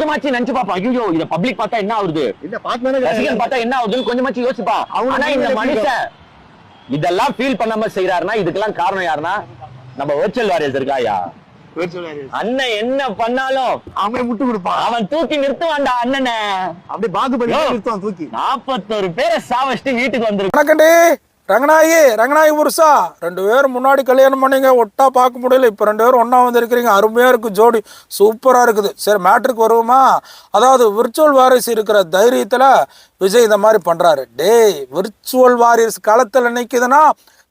கொஞ்சமாச்சு நினைச்சு பாப்பா, ஐயோ இத பப்ளிக் பார்த்தா என்ன ஆகுது, ரசிகன் பார்த்தா என்ன ஆகுதுன்னு கொஞ்சமாச்சு யோசிப்பா. ஆனா இந்த மனுஷன் இதெல்லாம் ஃபீல் பண்ணாம செய்யறாருன்னா இதுக்கெல்லாம் காரணம் யாருன்னா நம்ம வெர்ச்சுவல் வாரியர்ஸ் இருக்காயா. அண்ணன் என்ன பண்ணாலும் அவன் முட்டு கொடுப்பான், அவன் தூக்கி நிறுத்துவான்டா அண்ணனை. அப்படி பாகுபலி நிறுத்துவான் தூக்கி. 41 பேரை சாவச்சிட்டு வீட்டுக்கு வந்துருக்கு. வணக்கண்டி ரங்கநாயகி புருஷா, 2 பேரும் முன்னாடி கல்யாணம் பண்ணீங்க, ஒட்டா பார்க்க முடியல. இப்போ 2 பேரும் ஒன்றா வந்திருக்கிறீங்க, அருமையாக இருக்குது, ஜோடி சூப்பராக இருக்குது. சரி, மேட்ருக்கு வருவோமா? அதாவது விர்ச்சுவல் வாரியர்ஸ் இருக்கிற தைரியத்தில் விஜய் இந்த மாதிரி பண்ணுறாரு. டேய், விர்ச்சுவல் வாரியர்ஸ் களத்தில் நிற்கிதுன்னா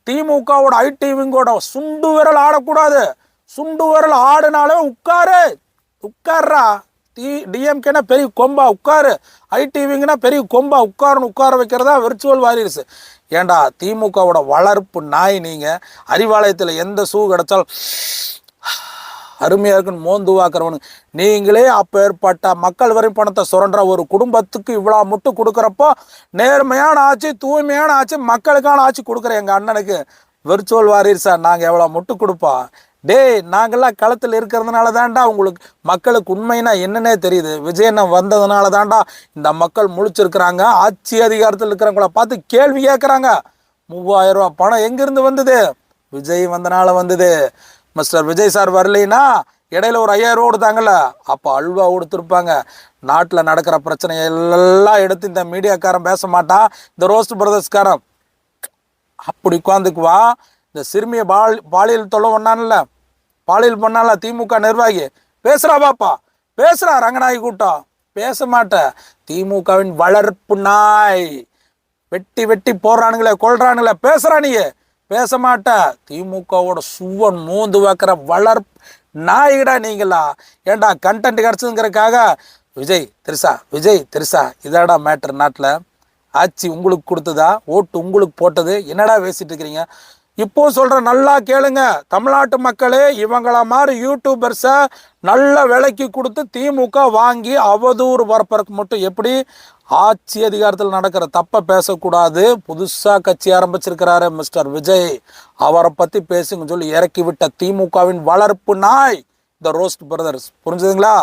திமுகவோட ஐடி விங்கோட சுண்டு விரல் ஆடக்கூடாது. சுண்டு விரல் ஆடுனாலே உட்கார்றா. டிஎம்கேனா பெரிய கொம்பா உட்காரு, ஐடிவிங்கன்னா பெரிய கொம்பா உட்கார வைக்கிறதா விர்ச்சுவல் வாரியர்ஸ். ஏண்டா திமுகவோட வளர்ப்பு நாய் நீங்கள். அறிவாலயத்தில் எந்த ஷூ கிடச்சாலும் அருமையாக இருக்குன்னு மோந்து வாக்குறவனு நீங்களே. அப்போ ஏற்பட்ட மக்கள் வரி பணத்தை சுரண்ட ஒரு குடும்பத்துக்கு இவ்வளோ முட்டு கொடுக்குறப்போ நேர்மையான ஆட்சி, தூய்மையான ஆட்சி, மக்களுக்கான ஆட்சி கொடுக்குற எங்கள் அண்ணனுக்கு விர்ச்சுவல் வாரியர்ஸா நாங்கள் எவ்வளோ முட்டு கொடுப்போம். டேய், நாங்கள்லாம் களத்தில் இருக்கிறதுனால தான்டா உங்களுக்கு மக்களுக்கு உண்மைனா என்னன்னே தெரியுது. விஜயண்ணன் வந்ததுனால தான்டா இந்த மக்கள் முழிச்சிருக்கிறாங்க. ஆட்சி அதிகாரத்தில் இருக்கிறவங்கள பார்த்து கேள்வி கேட்குறாங்க. 3000 ரூபா பணம் எங்கேருந்து வந்தது? விஜய் வந்தனால வந்தது. மிஸ்டர் விஜய் சார் வரலைன்னா இடையில ஒரு 5000 ரூபா கொடுத்தாங்கல்ல, அப்போ அல்வா கொடுத்துருப்பாங்க. நாட்டில் நடக்கிற பிரச்சனை எல்லாம் எடுத்து இந்த மீடியாக்காரன் பேச மாட்டான், இந்த ரோஸ்ட் பிரதர்ஸ்காரன் அப்படி உட்காந்துக்குவா. இந்த சிறுமியை பாலியல் தொல்லை ஒன்னான்ல, பாலியல் பண்ணால திமுக நிர்வாகி பேசுறா பாப்பா, பேசுறா. ரங்கநாயகி கூட்டம் பேச மாட்ட. திமுகவின் வளர்ப்பு நாய் வெட்டி போடுறானுங்களே, கொள்றானுங்களே, பேசுறா. நீ பேச மாட்ட. திமுகவோட சுவன் மூந்து வைக்கிற வளர்ப்பு நாயிடா நீங்களா. ஏண்டா கண்டென்ட் கிடச்சதுங்கிறதுக்காக விஜய் திருசா இதாடா மேட்ரு. நாட்டில் ஆட்சி உங்களுக்கு கொடுத்ததா, ஓட்டு உங்களுக்கு போட்டது, என்னடா பேசிட்டு இருக்கிறீங்க? இப்போ சொல்ற நல்லா கேளுங்க தமிழ்நாட்டு மக்களே. இவங்கள மாதிரி யூடியூபர்ஸை நல்ல விலைக்கு கொடுத்து திமுக வாங்கி அவதூறு பரப்புறதுக்கு மட்டும் எப்படி ஆட்சி அதிகாரத்தில் நடக்கிற தப்பை பேசக்கூடாது. புதுசாக கட்சி ஆரம்பிச்சிருக்கிறாரு மிஸ்டர் விஜய், அவரை பற்றி பேசுங்கன்னு சொல்லி இறக்கி விட்ட திமுகவின் வளர்ப்பு நாய் த ரோஸ்ட் பிரதர்ஸ். புரிஞ்சுதுங்களா?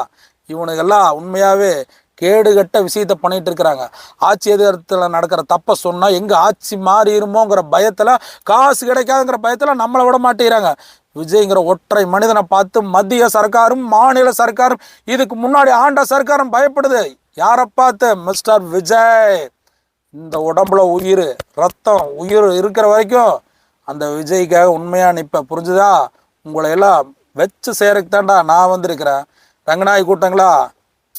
இவனுக்கெல்லாம் உண்மையாகவே கேடுகட்ட விஷயத்த பண்ணிட்டு இருக்கிறாங்க. ஆட்சி அதிகாரத்தில் நடக்கிற தப்பை சொன்னால் எங்கே ஆட்சி மாறிடுமோங்கிற பயத்தில், காசு கிடைக்காதுங்கிற பயத்தில் நம்மளை விட மாட்டேங்கிறாங்க. விஜய்ங்கிற ஒற்றை மனிதனை பார்த்து மத்திய சர்க்காரும் மாநில சர்க்காரும் இதுக்கு முன்னாடி ஆண்ட சர்க்காரும் பயப்படுது. யாரை பார்த்து? மிஸ்டர் விஜய். இந்த உடம்புல ரத்தம் இருக்கிற வரைக்கும் அந்த விஜய்க்காக உண்மையாக நிற்ப. புரிஞ்சுதா? உங்களை எல்லாம் வச்சு சேரக்கு தாண்டா நான் வந்திருக்கிறேன். ரங்கநாயகி கூட்டங்களா,